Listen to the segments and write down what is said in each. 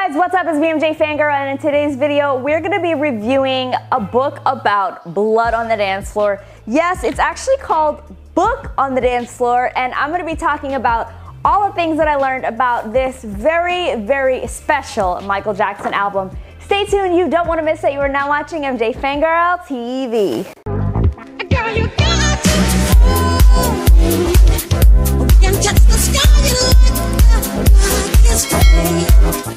guys, what's up? It's BMJ Fangirl, and in today's video, we're gonna be reviewing a book about blood on the dance floor. Yes, it's actually called Book on the Dance Floor, and I'm gonna be talking about all the things that I learned about this very, very special Michael Jackson album. Stay tuned, you don't wanna miss it. You are now watching MJ Fangirl TV. Girl, you got to we can touch the sky like this way.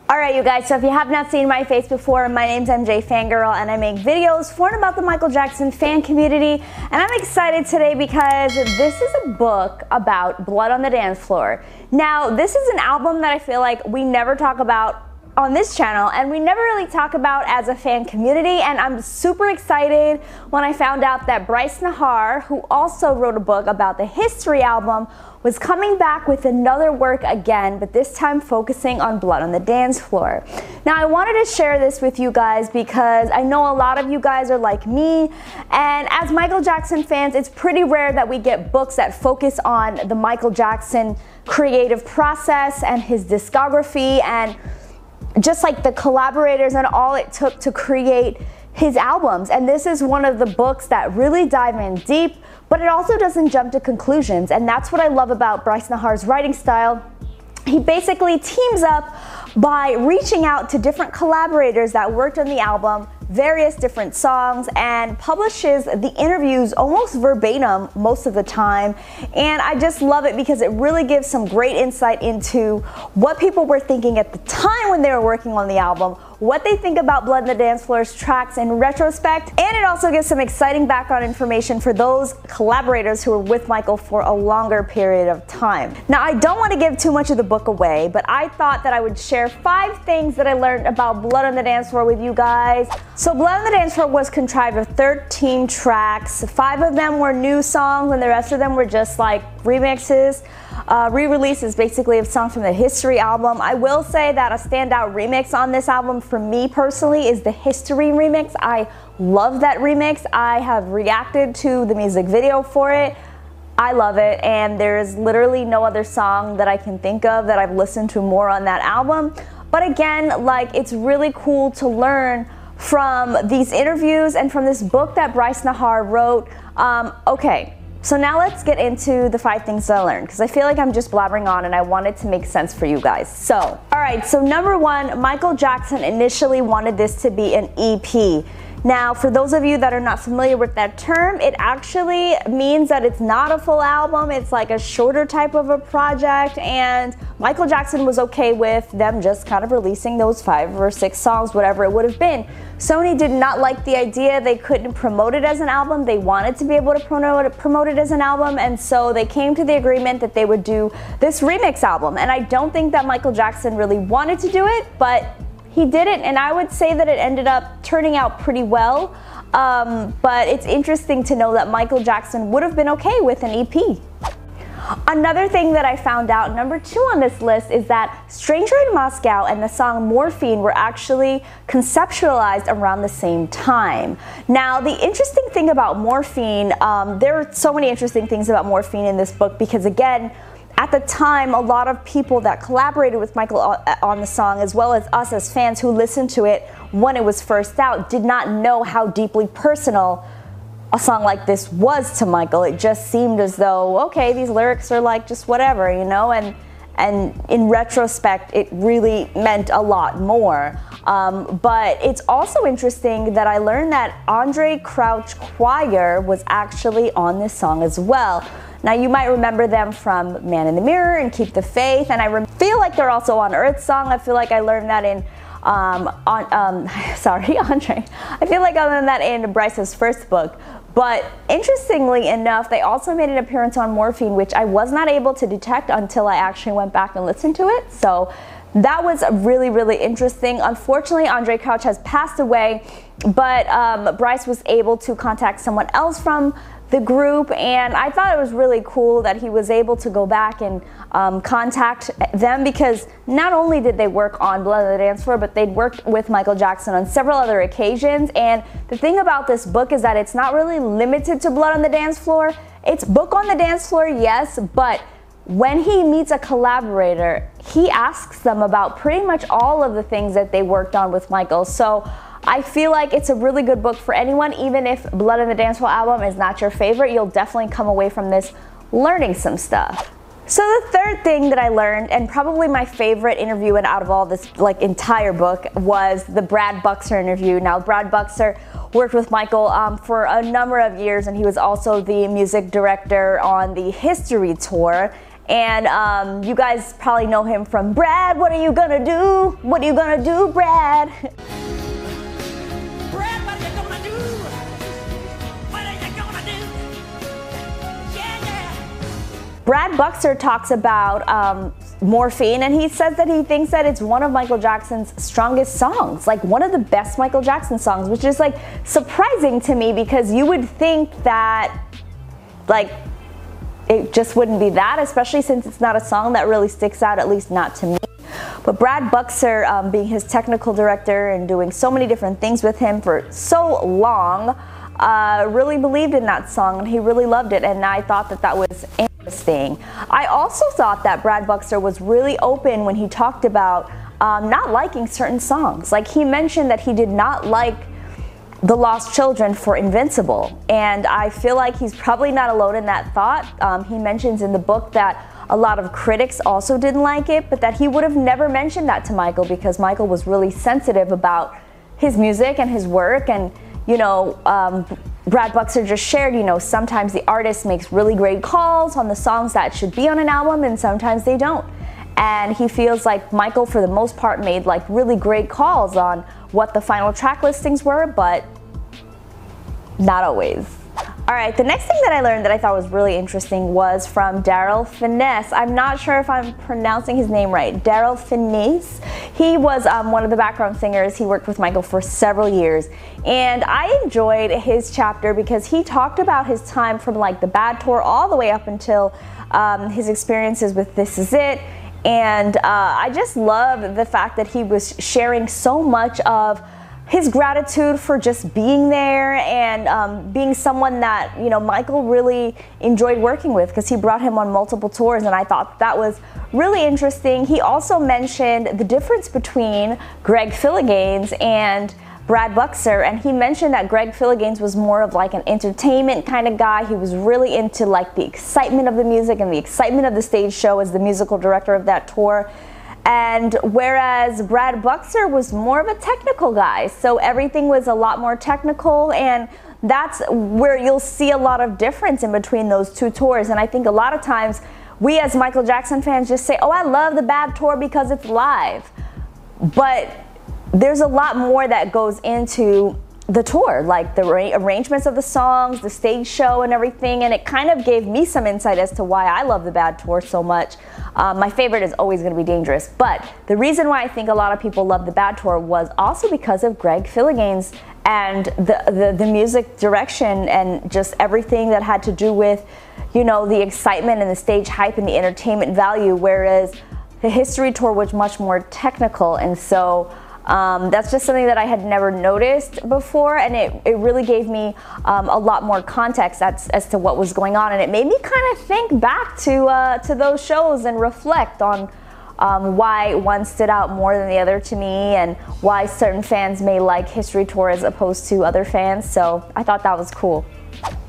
Alright you guys, so if you have not seen my face before, my name's MJ Fangirl and I make videos for and about the Michael Jackson fan community, and I'm excited today because this is a book about blood on the dance floor. Now, this is an album that I feel like we never talk about on this channel, and we never really talk about as a fan community, and I'm super excited when I found out that Brice Najar, who also wrote a book about the History album, was coming back with another work again, but this time focusing on blood on the dance floor. Now, I wanted to share this with you guys because I know a lot of you guys are like me, and as Michael Jackson fans, it's pretty rare that we get books that focus on the Michael Jackson creative process and his discography and just like the collaborators and all it took to create his albums. And this is one of the books that really dive in deep, but it also doesn't jump to conclusions. And that's what I love about Brice Najar's writing style. He basically teams up by reaching out to different collaborators that worked on the album, various different songs, and publishes the interviews almost verbatim most of the time. And I just love it because it really gives some great insight into what people were thinking at the time when they were working on the album, what they think about Blood on the Dance Floor's tracks in retrospect, and it also gives some exciting background information for those collaborators who were with Michael for a longer period of time. Now, I don't want to give too much of the book away, but I thought that I would share 5 things that I learned about Blood on the Dance Floor with you guys. So Blood on the Dance Floor was contrived of 13 tracks. 5 of them were new songs, and the rest of them were just like remixes, re-releases basically of songs from the History album. I will say that a standout remix on this album for me personally is the History remix. I love that remix. I have reacted to the music video for it. I love it, and there's literally no other song that I can think of that I've listened to more on that album. But again, like, it's really cool to learn from these interviews and from this book that Brice Najar wrote. Okay, so now let's get into the 5 things that I learned, because I feel like I'm just blabbering on and I want it to make sense for you guys. So, alright, so number 1, Michael Jackson initially wanted this to be an EP. Now, for those of you that are not familiar with that term, it actually means that it's not a full album, it's like a shorter type of a project, and Michael Jackson was okay with them just kind of releasing those 5 or 6 songs, whatever it would have been. Sony did not like the idea. They couldn't promote it as an album. They wanted to be able to promote it as an album, and so they came to the agreement that they would do this remix album. And I don't think that Michael Jackson really wanted to do it, but he did it, and I would say that it ended up turning out pretty well. But it's interesting to know that Michael Jackson would have been okay with an EP. Another thing that I found out, number 2 on this list, is that Stranger in Moscow and the song Morphine were actually conceptualized around the same time. Now, the interesting thing about Morphine, there are so many interesting things about Morphine in this book because, again, at the time, a lot of people that collaborated with Michael on the song, as well as us as fans who listened to it when it was first out, did not know how deeply personal a song like this was to Michael. It just seemed as though, okay, these lyrics are like just whatever, you know, and in retrospect, it really meant a lot more. But it's also interesting that I learned that Andre Crouch Choir was actually on this song as well. Now, you might remember them from Man in the Mirror and Keep the Faith, and I feel like they're also on Earth Song. I feel like I learned that in, sorry, Andre. I feel like I learned that in Brice's first book. But interestingly enough, they also made an appearance on Morphine, which I was not able to detect until I actually went back and listened to it. So that was really, really interesting. Unfortunately, Andre Crouch has passed away, but Brice was able to contact someone else from the group, and I thought it was really cool that he was able to go back and contact them, because not only did they work on Blood on the Dance Floor, but they'd worked with Michael Jackson on several other occasions. And the thing about this book is that it's not really limited to Blood on the Dance Floor. It's Book on the Dance Floor, yes, but when he meets a collaborator, he asks them about pretty much all of the things that they worked on with Michael. So I feel like it's a really good book for anyone. Even if Blood in the Dance Hall album is not your favorite, you'll definitely come away from this learning some stuff. So the third thing that I learned, and probably my favorite interview out of all this entire book, was the Brad Buxer interview. Now, Brad Buxer worked with Michael for a number of years, and he was also the music director on the History Tour. And you guys probably know him from Brad, what are you gonna do? What are you gonna do, Brad? Brad, what are you gonna do? What are you gonna do? Yeah, yeah. Brad Buxer talks about Morphine, and he says that he thinks that it's one of Michael Jackson's strongest songs, like one of the best Michael Jackson songs, which is like surprising to me because you would think that it just wouldn't be that, especially since it's not a song that really sticks out, at least not to me. But Brad Buxer, being his technical director and doing so many different things with him for so long, really believed in that song, and he really loved it, and I thought that that was interesting. I also thought that Brad Buxer was really open when he talked about not liking certain songs. Like, he mentioned that he did not like The Lost Children for Invincible, and I feel like he's probably not alone in that thought. He mentions in the book that a lot of critics also didn't like it, but that he would have never mentioned that to Michael because Michael was really sensitive about his music and his work. And Brad Buxer just shared, sometimes the artist makes really great calls on the songs that should be on an album, and sometimes they don't. And he feels like Michael, for the most part, made really great calls on what the final track listings were, but not always. All right, the next thing that I learned that I thought was really interesting was from Darryl Finesse. I'm not sure if I'm pronouncing his name right. Darryl Finesse. He was one of the background singers. He worked with Michael for several years. And I enjoyed his chapter because he talked about his time from the Bad Tour all the way up until his experiences with This Is It. And I just love the fact that he was sharing so much of his gratitude for just being there and being someone that Michael really enjoyed working with, because he brought him on multiple tours, and I thought that was really interesting. He also mentioned the difference between Greg Philliganes and Brad Buxer, and he mentioned that Greg Philliganes was more of an entertainment kind of guy. He was really into the excitement of the music and the excitement of the stage show as the musical director of that tour. And whereas Brad Buxer was more of a technical guy, so everything was a lot more technical, and that's where you'll see a lot of difference in between those two tours. And I think a lot of times we as Michael Jackson fans just say, oh, I love the Bad Tour because it's live. But there's a lot more that goes into the tour, like the arrangements of the songs, the stage show and everything, and it kind of gave me some insight as to why I love the Bad Tour so much. My favorite is always going to be Dangerous, but the reason why I think a lot of people love the Bad Tour was also because of Greg Philliganes and the music direction and just everything that had to do with, the excitement and the stage hype and the entertainment value, whereas the History Tour was much more technical. And so that's just something that I had never noticed before, and it really gave me a lot more context as to what was going on, and it made me kind of think back to those shows and reflect on why one stood out more than the other to me, and why certain fans may like History Tour as opposed to other fans. So I thought that was cool.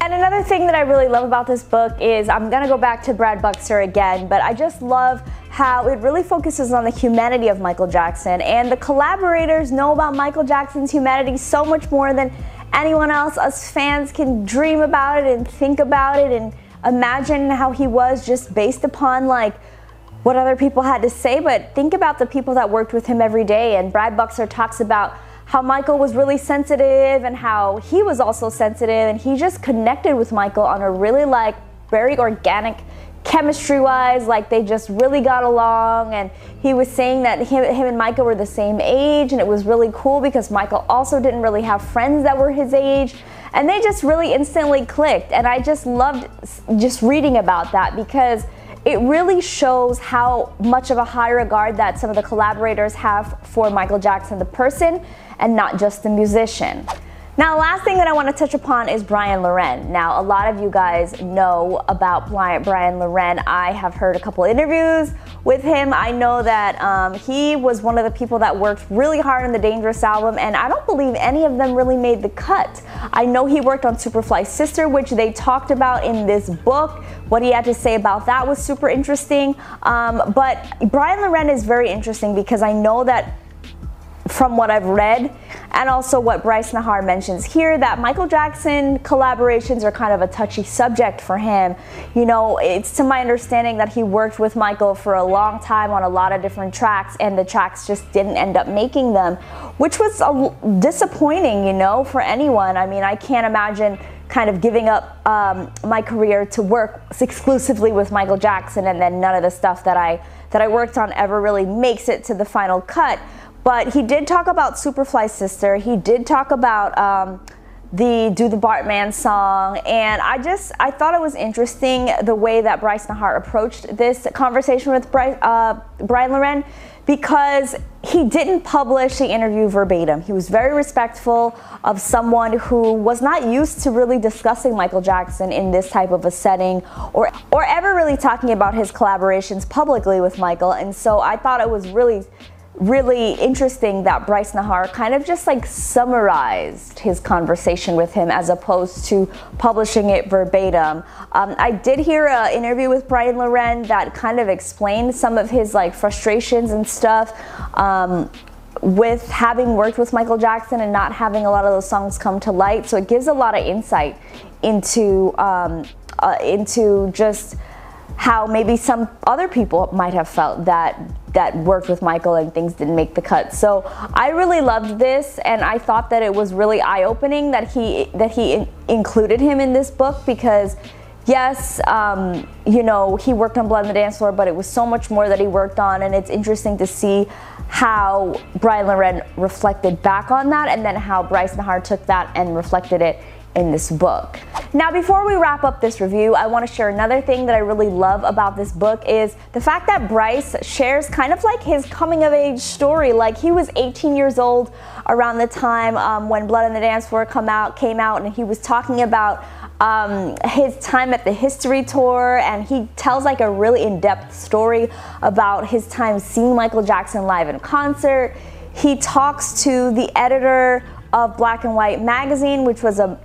And another thing that I really love about this book is, I'm gonna go back to Brad Buxer again, but I just love how it really focuses on the humanity of Michael Jackson, and the collaborators know about Michael Jackson's humanity so much more than anyone else. Us fans can dream about it and think about it and imagine how he was just based upon what other people had to say, but think about the people that worked with him every day. And Brad Buxer talks about how Michael was really sensitive and how he was also sensitive, and he just connected with Michael on a really very organic chemistry-wise, they just really got along. And he was saying that him and Michael were the same age, and it was really cool because Michael also didn't really have friends that were his age, and they just really instantly clicked. And I just loved just reading about that, because it really shows how much of a high regard that some of the collaborators have for Michael Jackson the person, and not just the musician. Now, last thing that I want to touch upon is Bryan Loren. Now, a lot of you guys know about Bryan Loren. I have heard a couple interviews with him. I know that he was one of the people that worked really hard on the Dangerous album, and I don't believe any of them really made the cut. I know he worked on Superfly Sister, which they talked about in this book. What he had to say about that was super interesting. But Bryan Loren is very interesting because I know that from what I've read, and also what Brice Najar mentions here, that Michael Jackson collaborations are kind of a touchy subject for him. You know, it's to my understanding that he worked with Michael for a long time on a lot of different tracks, and the tracks just didn't end up making them, which was disappointing, you know, for anyone. I mean, I can't imagine kind of giving up my career to work exclusively with Michael Jackson, and then none of the stuff that I worked on ever really makes it to the final cut. But he did talk about Superfly Sister. He did talk about the Do the Bartman song, and I thought it was interesting the way that Brice Najar approached this conversation with Bryan Loren, because he didn't publish the interview verbatim. He was very respectful of someone who was not used to really discussing Michael Jackson in this type of a setting, or ever really talking about his collaborations publicly with Michael. And so I thought it was really interesting that Brice Najar kind of just like summarized his conversation with him as opposed to publishing it verbatim. I did hear an interview with Bryan Loren that kind of explained some of his like frustrations and stuff with having worked with Michael Jackson and not having a lot of those songs come to light. So it gives a lot of insight into just how maybe some other people might have felt that worked with Michael and things didn't make the cut. So I really loved this, and I thought that it was really eye-opening that he included him in this book, because yes, you know, he worked on Blood on the Dance Floor, but it was so much more that he worked on, and it's interesting to see how Bryan Loren reflected back on that, and then how Brice Najar took that and reflected it in this book. Now, before we wrap up this review, I want to share another thing that I really love about this book is the fact that Brice shares kind of like his coming of age story. Like, he was 18 years old around the time when Blood on the Dance Floor came out, and he was talking about his time at the History Tour, and he tells like a really in-depth story about his time seeing Michael Jackson live in concert. He talks to the editor of Black and White magazine, which was a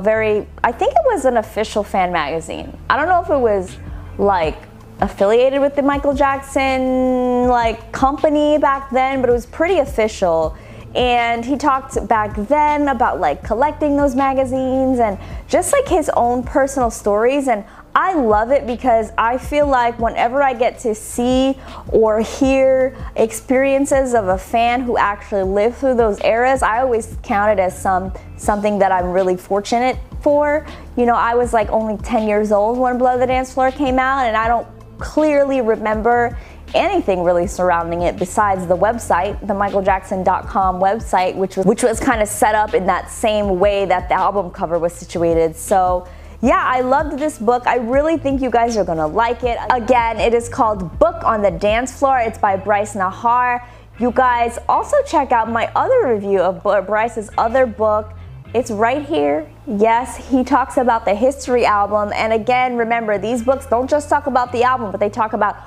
very, I think it was an official fan magazine. I don't know if it was like affiliated with the Michael Jackson like company back then, but it was pretty official. And he talked back then about like collecting those magazines and just like his own personal stories. And I love it because I feel like whenever I get to see or hear experiences of a fan who actually lived through those eras, I always count it as something that I'm really fortunate for. You know, I was like only 10 years old when Blood on the Dance Floor came out, and I don't clearly remember anything really surrounding it besides the website, the michaeljackson.com website, which was kind of set up in that same way that the album cover was situated. So yeah, I loved this book. I really think you guys are gonna like it. Again, it is called Book on the Dance Floor. It's by Brice Najar. You guys also check out my other review of Brice's other book. It's right here. Yes, he talks about the History album. And again, remember, these books don't just talk about the album, but they talk about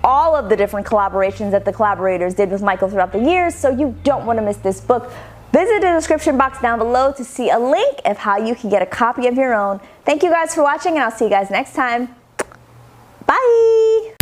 all of the different collaborations that the collaborators did with Michael throughout the years. So you don't want to miss this book. Visit the description box down below to see a link of how you can get a copy of your own. Thank you guys for watching, and I'll see you guys next time. Bye!